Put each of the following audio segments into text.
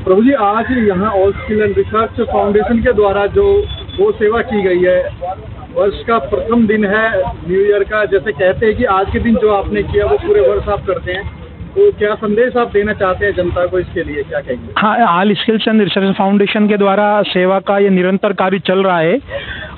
प्रभु जी, आज यहाँ all skill and research foundation के द्वारा जो गो सेवा की गई है, वर्ष का प्रथम दिन है न्यू ईयर का। जैसे कहते हैं कि आज के दिन जो आपने किया वो पूरे वर्ष आप करते हैं, तो क्या संदेश आप देना चाहते हैं जनता को, इसके लिए क्या कहेंगे? हाँ, all skills and research foundation के द्वारा सेवा का ये निरंतर कार्य चल रहा है।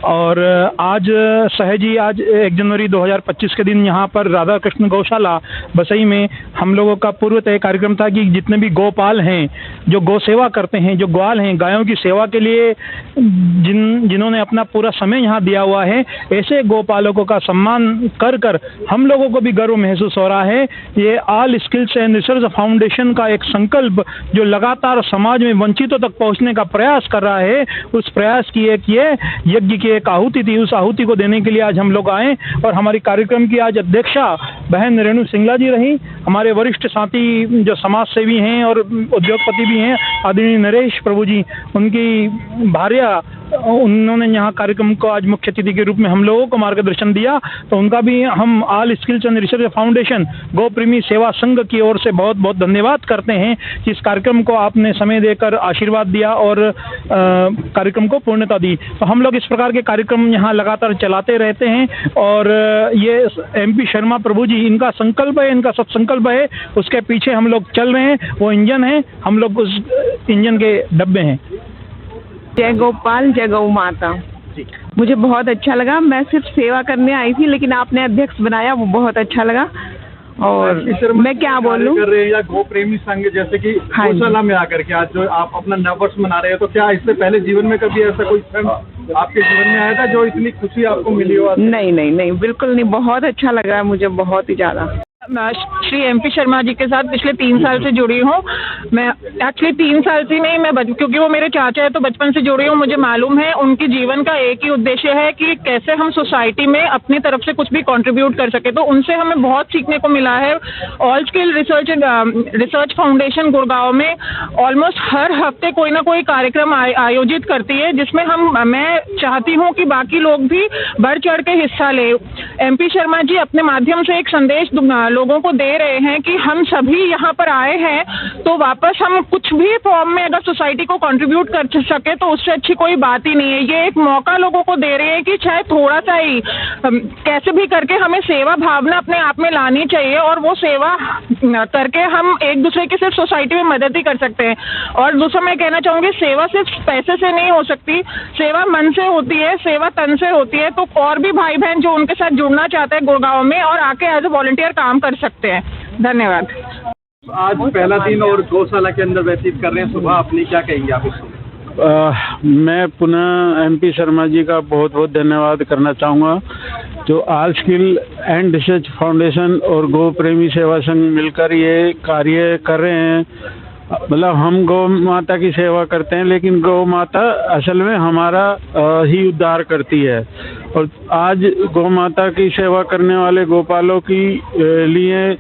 और आज सहजी आज 1 जनवरी 2025 के दिन यहाँ पर राधा कृष्ण गौशाला बसई में हम लोगों का पूर्व तय कार्यक्रम था कि जितने भी गोपाल हैं, जो गौ सेवा करते हैं, जो ग्वाल हैं, गायों की सेवा के लिए जिन्होंने अपना पूरा समय यहाँ दिया हुआ है, ऐसे गोपालकों का सम्मान कर कर हम लोगों को भी गर्व महसूस हो रहा है। ये all skills and research foundation का एक संकल्प जो लगातार समाज में वंचितों तक पहुँचने का प्रयास कर रहा है, उस प्रयास की एक ये यज्ञ की एक आहुति थी। उस आहुति को देने के लिए आज हम लोग आए और हमारी कार्यक्रम की आज अध्यक्षा बहन रेणु सिंगला जी रही। हमारे वरिष्ठ साथी जो समाज सेवी हैं और उद्योगपति भी हैं, आदरणीय नरेश प्रभु जी, उनकी भार्या, उन्होंने यहाँ कार्यक्रम को आज मुख्य अतिथि के रूप में हम लोगों को मार्गदर्शन दिया। तो उनका भी हम all skills and research foundation Go Premi Seva संघ की ओर से बहुत बहुत धन्यवाद करते हैं कि इस कार्यक्रम को आपने समय देकर आशीर्वाद दिया और कार्यक्रम को पूर्णता दी। तो हम लोग इस प्रकार के कार्यक्रम यहाँ लगातार चलाते रहते हैं। और ये MP शर्मा प्रभु जी, इनका संकल्प है, इनका सत्संकल्प है, उसके पीछे हम लोग चल रहे हैं। वो इंजन है, हम लोग उस इंजन के डब्बे हैं। जय गोपाल, जय गौ माता। मुझे बहुत अच्छा लगा। मैं सिर्फ सेवा करने आई थी, लेकिन आपने अध्यक्ष बनाया, वो बहुत अच्छा लगा। और मैं क्या बोलूं, कर रहे हैं या गो प्रेमी संघ जैसे कि गौशाला में आकर के आज जो आप अपना नववर्ष मना रहे हो, तो क्या इससे पहले जीवन में कभी ऐसा कोई क्षण आपके जीवन में आया था जो इतनी खुशी आपको मिली हो? नहीं नहीं नहीं, बिल्कुल नहीं। बहुत अच्छा लग रहा है मुझे, बहुत ही ज़्यादा। मैं श्री MP शर्मा जी के साथ पिछले 3 साल से जुड़ी हूँ। मैं एक्चुअली 3 साल से नहीं, क्योंकि वो मेरे चाचा है तो बचपन से जुड़ी हूँ। मुझे मालूम है उनके जीवन का एक ही उद्देश्य है कि कैसे हम सोसाइटी में अपनी तरफ से कुछ भी कंट्रीब्यूट कर सके। तो उनसे हमें बहुत सीखने को मिला है। All skill research foundation Gurgaon में ऑलमोस्ट हर हफ्ते कोई ना कोई कार्यक्रम आयोजित करती है, जिसमें मैं चाहती हूँ कि बाकी लोग भी बढ़ चढ़ के हिस्सा ले। MP शर्मा जी अपने माध्यम से एक संदेश लोगों को दे रहे हैं कि हम सभी यहाँ पर आए हैं, तो वापस हम कुछ भी फॉर्म में अगर सोसाइटी को कंट्रीब्यूट कर सके तो उससे अच्छी कोई बात ही नहीं है। ये एक मौका लोगों को दे रहे हैं कि चाहे थोड़ा सा ही कैसे भी करके हमें सेवा भावना अपने आप में लानी चाहिए, और वो सेवा करके हम एक दूसरे की सिर्फ सोसाइटी में मदद ही कर सकते हैं। और दूसरा मैं कहना चाहूँगी, सेवा सिर्फ पैसे से नहीं हो सकती, सेवा मन से होती है, सेवा तन से होती है। तो और भी भाई बहन जो उनके साथ जुड़ना चाहते हैं गुड़गांव में और आके एज ए वॉलंटियर काम कर सकते हैं। धन्यवाद। आज पहला दिन और गौशाला के अंदर व्यतीत कर रहे हैं सुबह, अपनी क्या कहेंगे आप इसमें? मैं पुनः MP शर्मा जी का बहुत बहुत धन्यवाद करना चाहूँगा, जो all skill and research foundation और गौ प्रेमी सेवा संघ मिलकर ये कार्य कर रहे हैं। मतलब हम गौ माता की सेवा करते हैं, लेकिन गौ माता असल में हमारा ही उद्धार करती है। और आज गौ माता की सेवा करने वाले गोपालों की लिए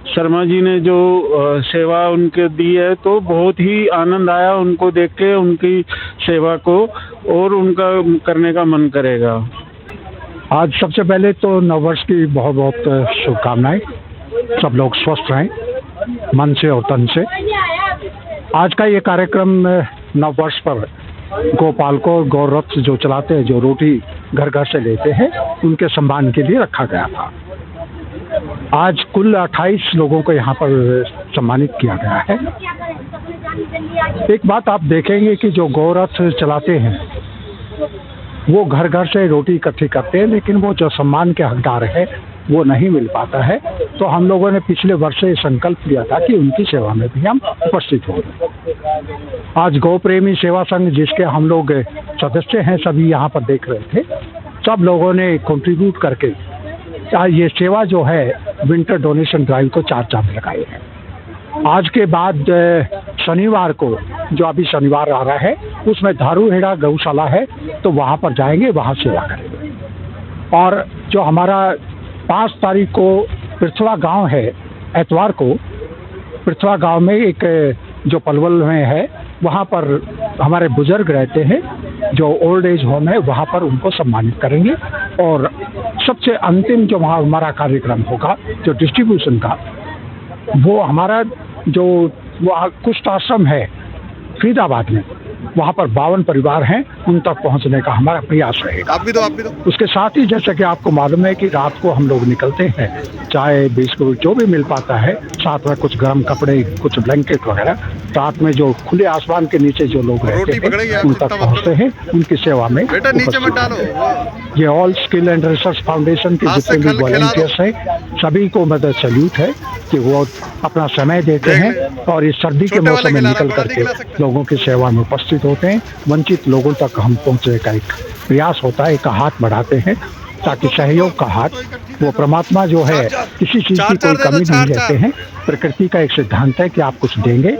शर्मा जी ने जो सेवा उनके दी है, तो बहुत ही आनंद आया उनको देख के, उनकी सेवा को, और उनका करने का मन करेगा। आज सबसे पहले तो नववर्ष की बहुत बहुत शुभकामनाएं। सब लोग स्वस्थ रहें मन से और तन से। आज का ये कार्यक्रम नववर्ष पर गोपालकों, गौरथ जो चलाते हैं, जो रोटी घर घर से लेते हैं, उनके सम्मान के लिए रखा गया था। आज कुल 28 लोगों को यहाँ पर सम्मानित किया गया है। एक बात आप देखेंगे कि जो गौरथ चलाते हैं वो घर घर से रोटी इकट्ठी करते हैं, लेकिन वो जो सम्मान के हकदार है वो नहीं मिल पाता है। तो हम लोगों ने पिछले वर्ष से संकल्प लिया था कि उनकी सेवा में भी हम उपस्थित होंगे। आज गौ प्रेमी सेवा संघ, जिसके हम लोग सदस्य हैं, सभी यहाँ पर देख रहे थे, सब लोगों ने कंट्रीब्यूट करके ये सेवा जो है विंटर डोनेशन ड्राइव को 4 चांद लगाए हैं। आज के बाद शनिवार को, जो अभी शनिवार आ रहा है, उसमें धारूहेड़ा गौशाला है, तो वहाँ पर जाएंगे, वहाँ सेवा करेंगे। और जो हमारा 5 तारीख को पृथ्वा गांव है, एतवार को पृथ्वा गांव में एक जो पलवल में है, वहाँ पर हमारे बुजुर्ग रहते हैं, जो ओल्ड एज होम है, वहाँ पर उनको सम्मानित करेंगे। और सबसे अंतिम जो वहाँ हमारा कार्यक्रम होगा, जो डिस्ट्रीब्यूशन का, वो हमारा जो वहाँ कुष्ठ आश्रम है, फरीदाबाद में, वहाँ पर 52 परिवार हैं, उन तक पहुँचने का हमारा प्रयास रहेगा। आप भी दो। उसके साथ ही जैसे कि आपको मालूम है कि रात को हम लोग निकलते हैं, चाय बिस्कुट जो भी मिल पाता है, साथ में कुछ गर्म कपड़े, कुछ ब्लैंकेट वगैरह, रात में जो खुले आसमान के नीचे जो लोग रहते हैं उन तक पहुँचते हैं, उनकी सेवा में उपस्थित हैं। ये all skill and research foundation के जितने भी वॉलंटियर्स हैं, सभी को मदद सैल्यूट है कि वो अपना समय देते हैं और इस सर्दी के मौसम में निकल करके लोगों की सेवा में उपस्थित होते हैं। वंचित लोगों तक हम पहुँचने का एक प्रयास होता है, एक हाथ बढ़ाते हैं ताकि सहयोग का हाथ, वो परमात्मा जो है किसी चीज़ की कोई कमी नहीं रहते हैं। प्रकृति का एक सिद्धांत है कि आप कुछ देंगे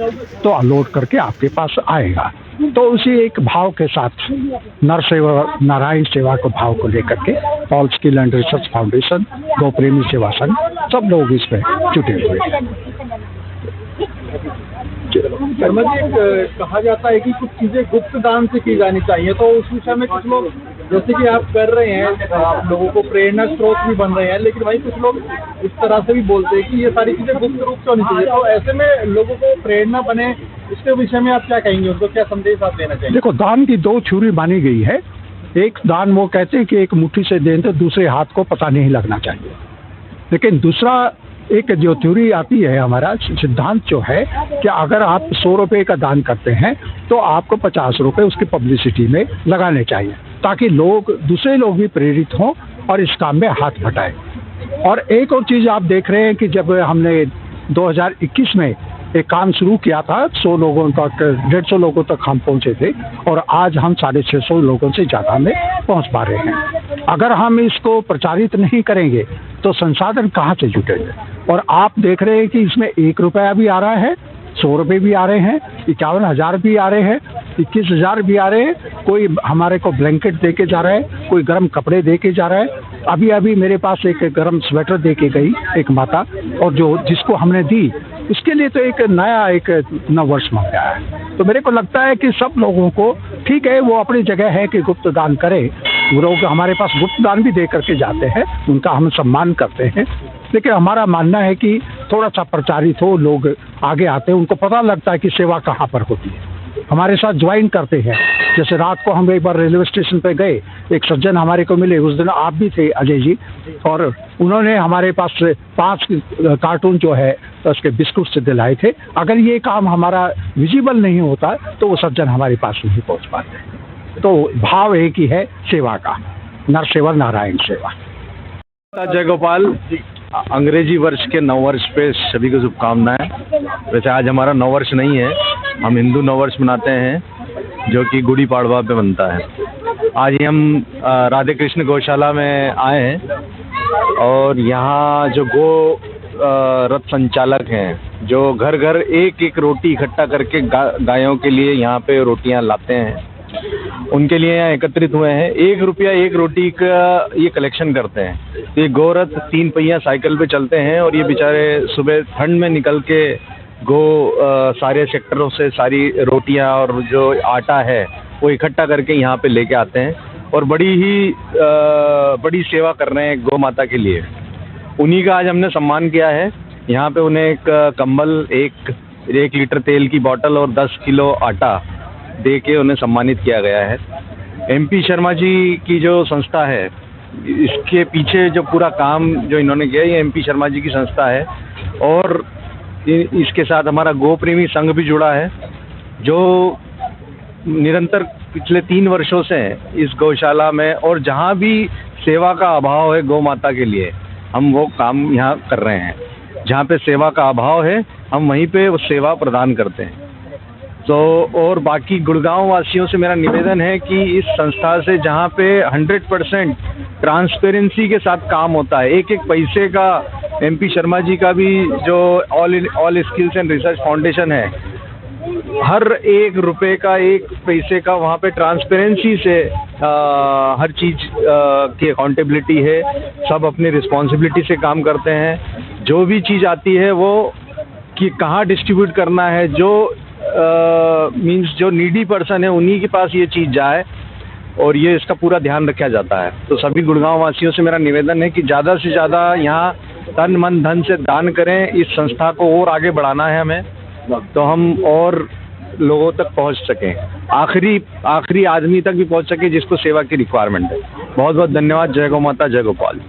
तो अनलोड करके आपके पास आएगा। तो उसी एक भाव के साथ नर सेवा नारायण सेवा को भाव को लेकर के all skill and research foundation, गौ प्रेमी सेवा संघ, सब लोग इसमें जुटे हुए हैं। शर्मा जी, कहा जाता है कि कुछ चीजें गुप्त दान से की जानी चाहिए, तो उस विषय में कुछ लोग, जैसे कि आप कर रहे हैं, आप लोगों को प्रेरणा स्रोत भी बन रहे हैं, लेकिन भाई कुछ लोग इस तरह से भी बोलते हैं कि ये सारी चीजें गुप्त रूप से होनी चाहिए। तो ऐसे में लोगों को प्रेरणा बने, इसके विषय में आप क्या कहेंगे, उनको क्या संदेश आप देना चाहेंगे? देखो, दान की दो थ्योरी मानी गई है। एक दान वो कहते हैं कि एक मुट्ठी से दें तो दूसरे हाथ को पता नहीं लगना चाहिए, लेकिन दूसरा एक जो थ्योरी आती है, हमारा सिद्धांत जो है कि अगर आप 100 रुपये का दान करते हैं तो आपको 50 रुपये उसकी पब्लिसिटी में लगाने चाहिए, ताकि लोग, दूसरे लोग भी प्रेरित हों और इस काम में हाथ बटाएं। और एक और चीज़ आप देख रहे हैं कि जब हमने 2021 में एक काम शुरू किया था, 100 लोगों तक, 150 लोगों तक हम पहुंचे थे और आज हम 650 लोगों से ज़्यादा में पहुंच पा रहे हैं। अगर हम इसको प्रचारित नहीं करेंगे तो संसाधन कहाँ से जुटेंगे? और आप देख रहे हैं कि इसमें 1 रुपया भी आ रहा है, 100 रुपये भी आ रहे हैं, 51,000 भी आ रहे हैं, 21,000 भी आ रहे हैं। कोई हमारे को ब्लैंकेट दे के जा रहा है, कोई गर्म कपड़े दे के जा रहा है। अभी अभी मेरे पास एक गर्म स्वेटर दे के गई एक माता, और जो जिसको हमने दी उसके लिए तो एक नया एक नववर्ष मन गया है। तो मेरे को लगता है कि सब लोगों को, ठीक है, वो अपनी जगह है कि गुप्त दान करें, वो लोग हमारे पास गुप्त दान भी दे करके जाते हैं, उनका हम सम्मान करते हैं, लेकिन हमारा मानना है कि थोड़ा सा प्रचारित हो, लोग आगे आते हैं, उनको पता लगता है कि सेवा कहाँ पर होती है, हमारे साथ ज्वाइन करते हैं। जैसे रात को हम एक बार रेलवे स्टेशन पे गए, एक सज्जन हमारे को मिले, उस दिन आप भी थे अजय जी, और उन्होंने हमारे पास 5 कार्टून जो है उसके बिस्कुट से दिलाए थे। अगर ये काम हमारा विजिबल नहीं होता तो वो सज्जन हमारे पास नहीं पहुंच पाते। तो भाव एक ही है सेवा का, नर सेवा नारायण सेवा। जय गोपाल, अंग्रेजी वर्ष के नववर्ष पे सभी को शुभकामनाएं। वैसे आज हमारा नववर्ष नहीं है, हम हिंदू नववर्ष मनाते हैं जो कि गुड़ी पाड़वा पे बनता है। आज ही हम राधे कृष्ण गौशाला में आए हैं और यहाँ जो गो रथ संचालक हैं, जो घर घर एक एक रोटी इकट्ठा करके गायों के लिए यहाँ पे रोटियाँ लाते हैं, उनके लिए यहाँ एकत्रित हुए हैं। 1 रुपया 1 रोटी का ये कलेक्शन करते हैं। ये गोरथ 3 पहिया साइकिल पे चलते हैं और ये बेचारे सुबह ठंड में निकल के सारे सेक्टरों से सारी रोटियां और जो आटा है वो इकट्ठा करके यहाँ पे लेके आते हैं और बड़ी सेवा कर रहे हैं गौ माता के लिए। उन्हीं का आज हमने सम्मान किया है। यहाँ पे उन्हें एक कंबल, 1 लीटर तेल की बोतल और 10 किलो आटा दे के उन्हें सम्मानित किया गया है। MP शर्मा जी की जो संस्था है, इसके पीछे जो पूरा काम जो इन्होंने किया, ये MP शर्मा जी की संस्था है और इसके साथ हमारा गो प्रेमी संघ भी जुड़ा है, जो निरंतर पिछले 3 वर्षों से इस गौशाला में और जहाँ भी सेवा का अभाव है गौ माता के लिए, हम वो काम यहाँ कर रहे हैं। जहाँ पे सेवा का अभाव है हम वहीं पे वो सेवा प्रदान करते हैं। तो और बाकी गुड़गांव वासियों से मेरा निवेदन है कि इस संस्था से जहाँ पे 100% ट्रांसपेरेंसी के साथ काम होता है, एक पैसे का, MP शर्मा जी का भी जो all skills and research foundation है, हर 1 रुपये का 1 पैसे का वहाँ पे ट्रांसपेरेंसी से हर चीज़ की अकाउंटेबिलिटी है। सब अपनी रिस्पॉन्सिबिलिटी से काम करते हैं। जो भी चीज़ आती है वो कि कहाँ डिस्ट्रीब्यूट करना है, जो मीन्स जो नीडी पर्सन है उन्हीं के पास ये चीज़ जाए और ये इसका पूरा ध्यान रखा जाता है। तो सभी गुड़गांव वासियों से मेरा निवेदन है कि ज़्यादा से ज़्यादा यहाँ तन मन धन से दान करें। इस संस्था को और आगे बढ़ाना है हमें, तो हम और लोगों तक पहुंच सकें, आखिरी आदमी तक भी पहुंच सके जिसको सेवा की रिक्वायरमेंट है। बहुत बहुत धन्यवाद। जय गौ माता, जय गोपाल।